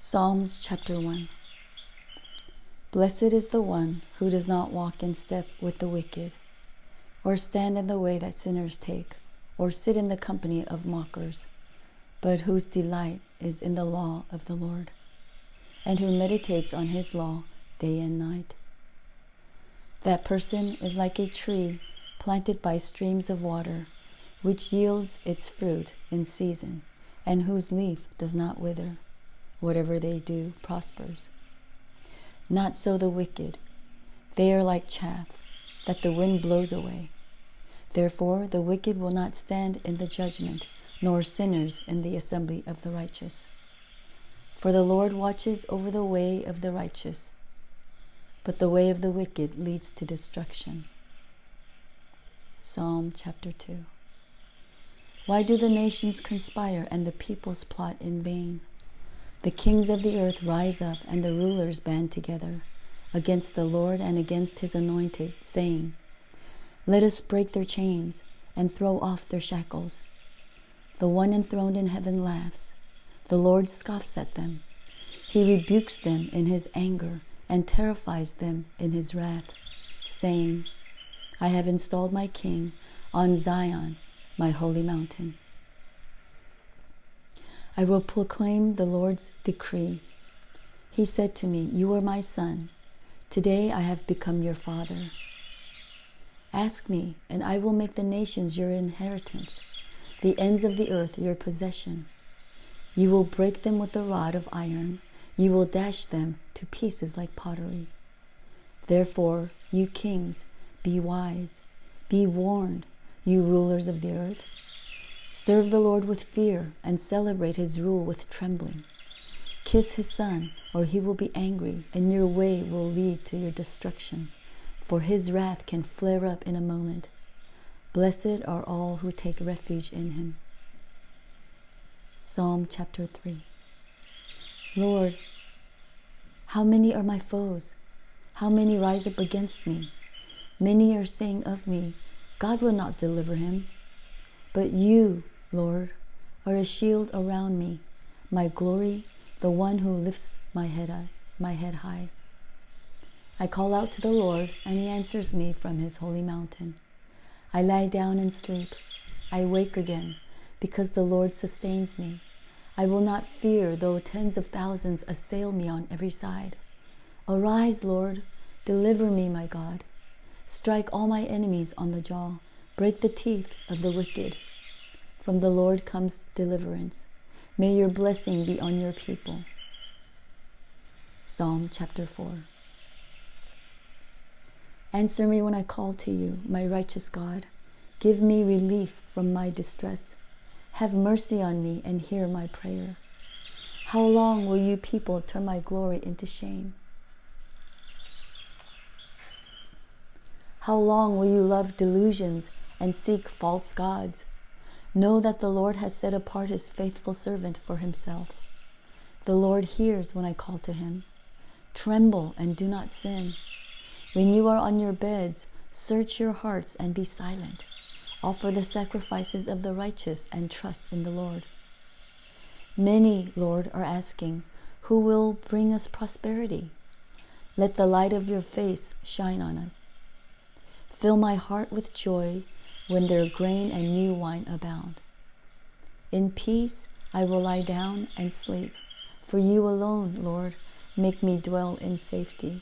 Psalms chapter 1. Blessed is the one who does not walk in step with the wicked, or stand in the way that sinners take, or sit in the company of mockers, but whose delight is in the law of the Lord, and who meditates on his law day and night. That person is like a tree planted by streams of water, which yields its fruit in season, and whose leaf does not wither. Whatever they do prospers. Not so the wicked. They are like chaff that the wind blows away. Therefore the wicked will not stand in the judgment, nor sinners in the assembly of the righteous. For the Lord watches over the way of the righteous, but the way of the wicked leads to destruction. Psalm chapter 2. Why do the nations conspire and the peoples plot in vain? The kings of the earth rise up, and the rulers band together against the Lord and against his anointed, saying, Let us break their chains and throw off their shackles. The one enthroned in heaven laughs. The Lord scoffs at them. He rebukes them in his anger and terrifies them in his wrath, saying, I have installed my king on Zion, my holy mountain. I will proclaim the Lord's decree. He said to me, You are my son. Today I have become your father. Ask me, and I will make the nations your inheritance, the ends of the earth your possession. You will break them with a rod of iron. You will dash them to pieces like pottery. Therefore, you kings, be wise. Be warned, you rulers of the earth. Serve the Lord with fear and celebrate his rule with trembling. Kiss his son, or he will be angry, and your way will lead to your destruction, for his wrath can flare up in a moment. Blessed are all who take refuge in him. Psalm chapter 3. Lord, how many are my foes? How many rise up against me? Many are saying of me, God will not deliver him. But you, Lord, are a shield around me, my glory, the one who lifts my head high. I call out to the Lord, and he answers me from his holy mountain. I lie down and sleep. I wake again, because the Lord sustains me. I will not fear, though tens of thousands assail me on every side. Arise, Lord, deliver me, my God. Strike all my enemies on the jaw. Break the teeth of the wicked. From the Lord comes deliverance. May your blessing be on your people. Psalm chapter 4. Answer me when I call to you, my righteous God. Give me relief from my distress. Have mercy on me and hear my prayer. How long will you people turn my glory into shame? How long will you love delusions and seek false gods? Know that the Lord has set apart his faithful servant for himself. The Lord hears when I call to him. Tremble and do not sin. When you are on your beds, search your hearts and be silent. Offer the sacrifices of the righteous and trust in the Lord. Many, Lord, are asking, who will bring us prosperity? Let the light of your face shine on us. Fill my heart with joy when their grain and new wine abound. In peace I will lie down and sleep, for you alone, Lord, make me dwell in safety.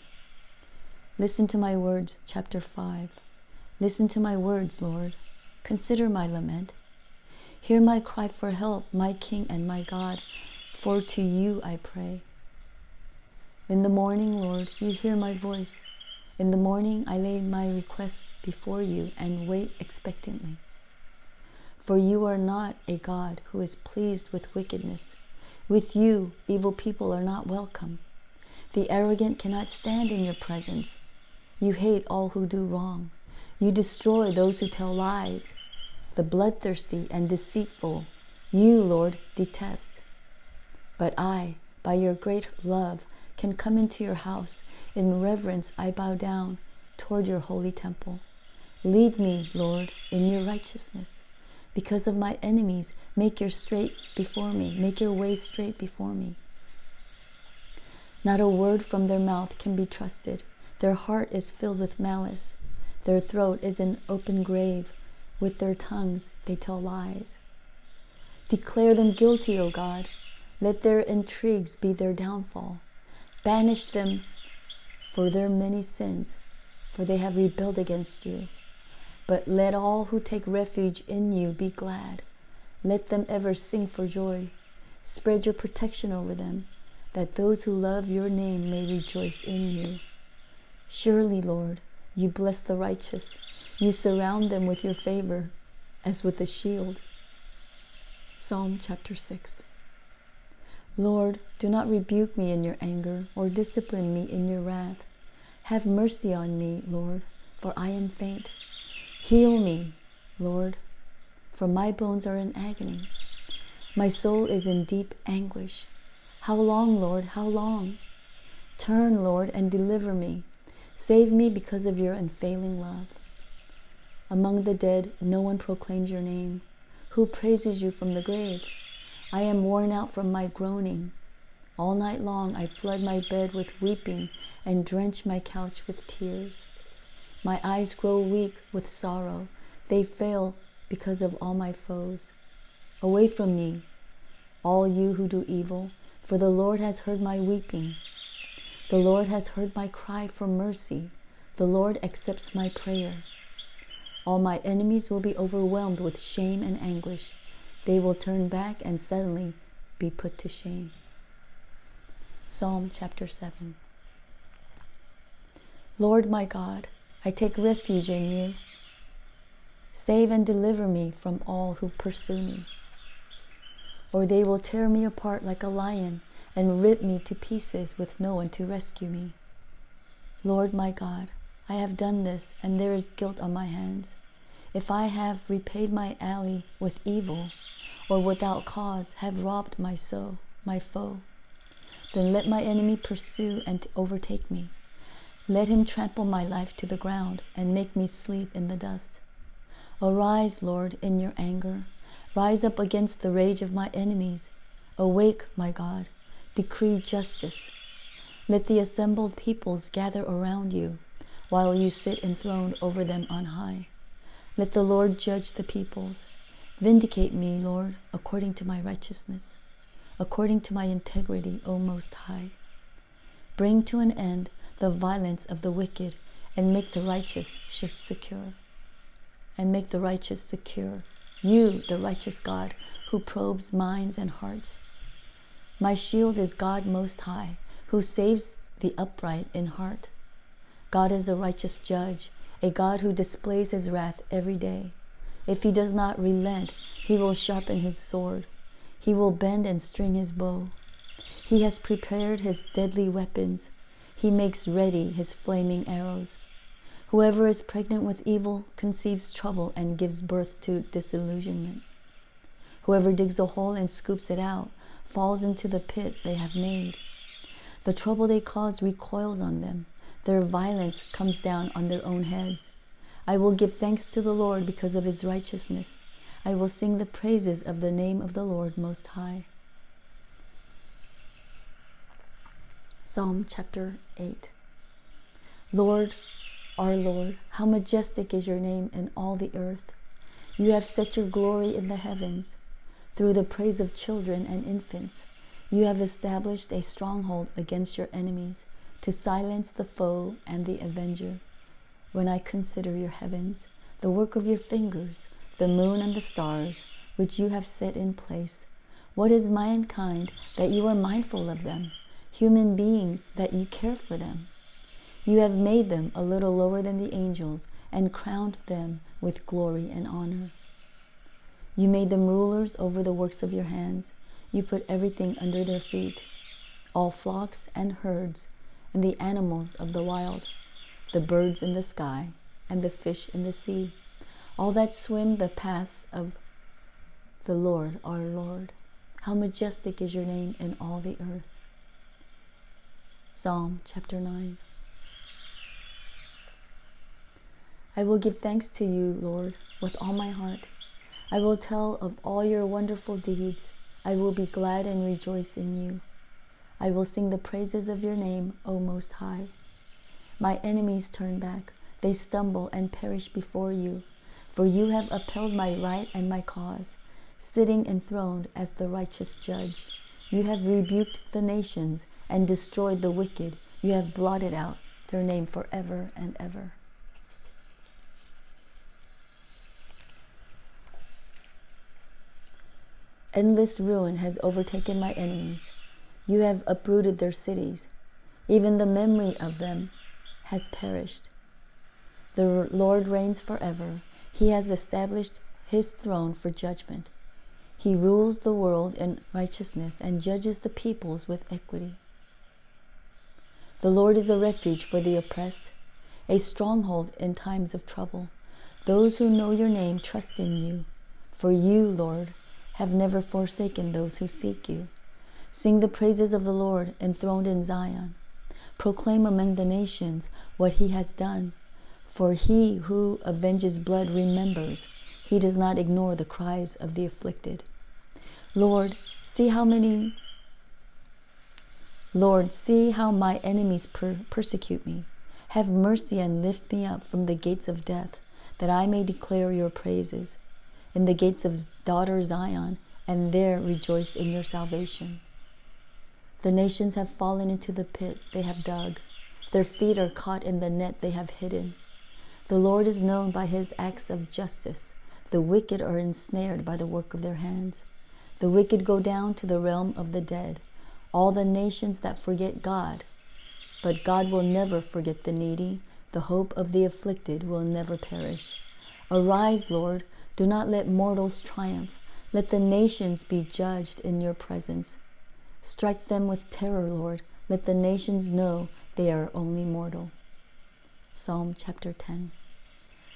Listen to my words, chapter 5. Listen to my words, Lord. Consider my lament. Hear my cry for help, my King and my God, for to you I pray. In the morning, Lord, you hear my voice. In the morning I lay my requests before you and wait expectantly. For you are not a God who is pleased with wickedness. With you, evil people are not welcome. The arrogant cannot stand in your presence. You hate all who do wrong. You destroy those who tell lies. The bloodthirsty and deceitful, you, Lord, detest. But I, by your great love, can come into your house. In reverence I bow down toward your holy temple. Lead me, Lord, in your righteousness. Because of my enemies, make your way straight before me. Not a word from their mouth can be trusted. Their heart is filled with malice. Their throat is an open grave. With their tongues they tell lies. Declare them guilty, O God. Let their intrigues be their downfall. Banish them for their many sins, for they have rebelled against you. But let all who take refuge in you be glad. Let them ever sing for joy. Spread your protection over them, that those who love your name may rejoice in you. Surely, Lord, you bless the righteous. You surround them with your favor, as with a shield. Psalm chapter 6. Lord, do not rebuke me in your anger, or discipline me in your wrath. Have mercy on me, Lord, for I am faint. Heal me, Lord, for my bones are in agony. My soul is in deep anguish. How long, Lord, how long? Turn, Lord, and deliver me. Save me because of your unfailing love. Among the dead, no one proclaims your name. Who praises you from the grave? I am worn out from my groaning. All night long I flood my bed with weeping and drench my couch with tears. My eyes grow weak with sorrow. They fail because of all my foes. Away from me, all you who do evil, for the Lord has heard my weeping. The Lord has heard my cry for mercy. The Lord accepts my prayer. All my enemies will be overwhelmed with shame and anguish. They will turn back and suddenly be put to shame. Psalm chapter 7. Lord my God, I take refuge in you. Save and deliver me from all who pursue me. Or they will tear me apart like a lion and rip me to pieces with no one to rescue me. Lord my God, I have done this, and there is guilt on my hands. If I have repaid my ally with evil, or without cause have robbed my foe, then let my enemy pursue and overtake me. Let him trample my life to the ground and make me sleep in the dust. Arise, Lord, in your anger. Rise up against the rage of my enemies. Awake, my God, decree justice. Let the assembled peoples gather around you, while you sit enthroned over them on high. Let the Lord judge the peoples. Vindicate me, Lord, according to my righteousness, according to my integrity, O Most High. Bring to an end the violence of the wicked, and make the righteous secure. And make the righteous secure. You, the righteous God, who probes minds and hearts. My shield is God Most High, who saves the upright in heart. God is a righteous judge, a God who displays his wrath every day. If he does not relent, he will sharpen his sword. He will bend and string his bow. He has prepared his deadly weapons. He makes ready his flaming arrows. Whoever is pregnant with evil conceives trouble and gives birth to disillusionment. Whoever digs a hole and scoops it out falls into the pit they have made. The trouble they cause recoils on them. Their violence comes down on their own heads. I will give thanks to the Lord because of his righteousness. I will sing the praises of the name of the Lord Most High. Psalm chapter 8. Lord, our Lord, how majestic is your name in all the earth. You have set your glory in the heavens. Through the praise of children and infants, you have established a stronghold against your enemies, to silence the foe and the avenger. When I consider your heavens, the work of your fingers, the moon and the stars, which you have set in place, what is mankind that you are mindful of them, human beings that you care for them? You have made them a little lower than the angels and crowned them with glory and honor. You made them rulers over the works of your hands. You put everything under their feet, all flocks and herds, and the animals of the wild, the birds in the sky, and the fish in the sea, all that swim the paths of the Lord our Lord. How majestic is your name in all the earth. Psalm chapter 9. I will give thanks to you, Lord, with all my heart. I will tell of all your wonderful deeds. I will be glad and rejoice in you. I will sing the praises of your name, O Most High. My enemies turn back. They stumble and perish before you. For you have upheld my right and my cause, sitting enthroned as the righteous judge. You have rebuked the nations and destroyed the wicked. You have blotted out their name forever and ever. Endless ruin has overtaken my enemies. You have uprooted their cities. Even the memory of them has perished. The Lord reigns forever. He has established his throne for judgment. He rules the world in righteousness and judges the peoples with equity. The Lord is a refuge for the oppressed, a stronghold in times of trouble. Those who know your name trust in you. For you, Lord, have never forsaken those who seek you. Sing the praises of the Lord enthroned in Zion. Proclaim among the nations what he has done. For he who avenges blood remembers. He does not ignore the cries of the afflicted. Lord, see how my enemies persecute me. Have mercy and lift me up from the gates of death, that I may declare your praises in the gates of daughter Zion, and there rejoice in your salvation. The nations have fallen into the pit they have dug. Their feet are caught in the net they have hidden. The Lord is known by his acts of justice. The wicked are ensnared by the work of their hands. The wicked go down to the realm of the dead, all the nations that forget God. But God will never forget the needy. The hope of the afflicted will never perish. Arise, Lord, do not let mortals triumph. Let the nations be judged in your presence. Strike them with terror, Lord. Let the nations know they are only mortal. Psalm chapter 10.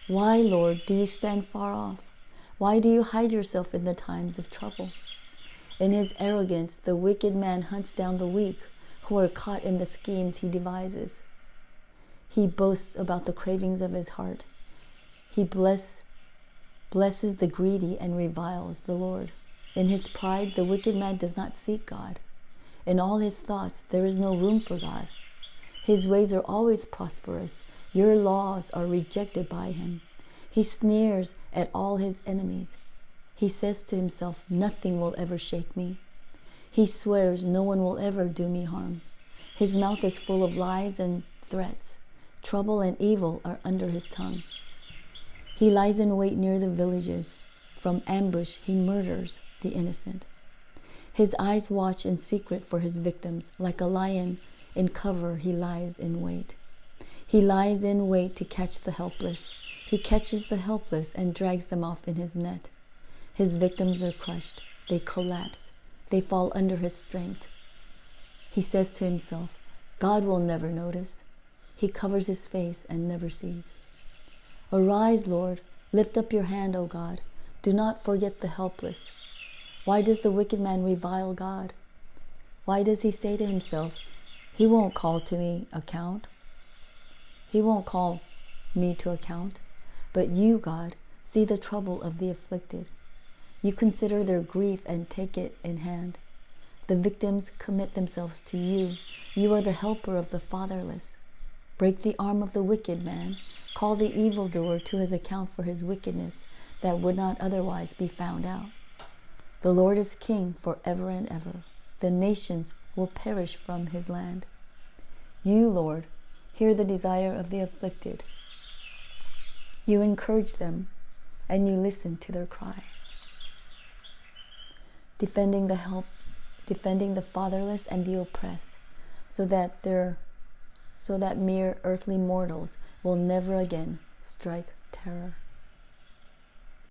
Why, Lord, do you stand far off? Why do you hide yourself in the times of trouble? In his arrogance, the wicked man hunts down the weak, who are caught in the schemes he devises. He boasts about the cravings of his heart. He blesses the greedy and reviles the Lord. In his pride, the wicked man does not seek God. In all his thoughts, there is no room for God. His ways are always prosperous. Your laws are rejected by him. He sneers at all his enemies. He says to himself, nothing will ever shake me. He swears no one will ever do me harm. His mouth is full of lies and threats. Trouble and evil are under his tongue. He lies in wait near the villages. From ambush he murders the innocent. His eyes watch in secret for his victims. Like a lion in cover, he lies in wait. He lies in wait to catch the helpless. He catches the helpless and drags them off in his net. His victims are crushed. They collapse. They fall under his strength. He says to himself, God will never notice. He covers his face and never sees. Arise, Lord. Lift up your hand, O God. Do not forget the helpless. Why does the wicked man revile God? Why does he say to himself, he won't call to me account? He won't call me to account. But you, God, see the trouble of the afflicted. You consider their grief and take it in hand. The victims commit themselves to you. You are the helper of the fatherless. Break the arm of the wicked man. Call the evildoer to his account for his wickedness that would not otherwise be found out. The Lord is king forever and ever. The nations will perish from his land. You, Lord, hear the desire of the afflicted. You encourage them, and you listen to their cry. Defending the fatherless and the oppressed, so that mere earthly mortals will never again strike terror.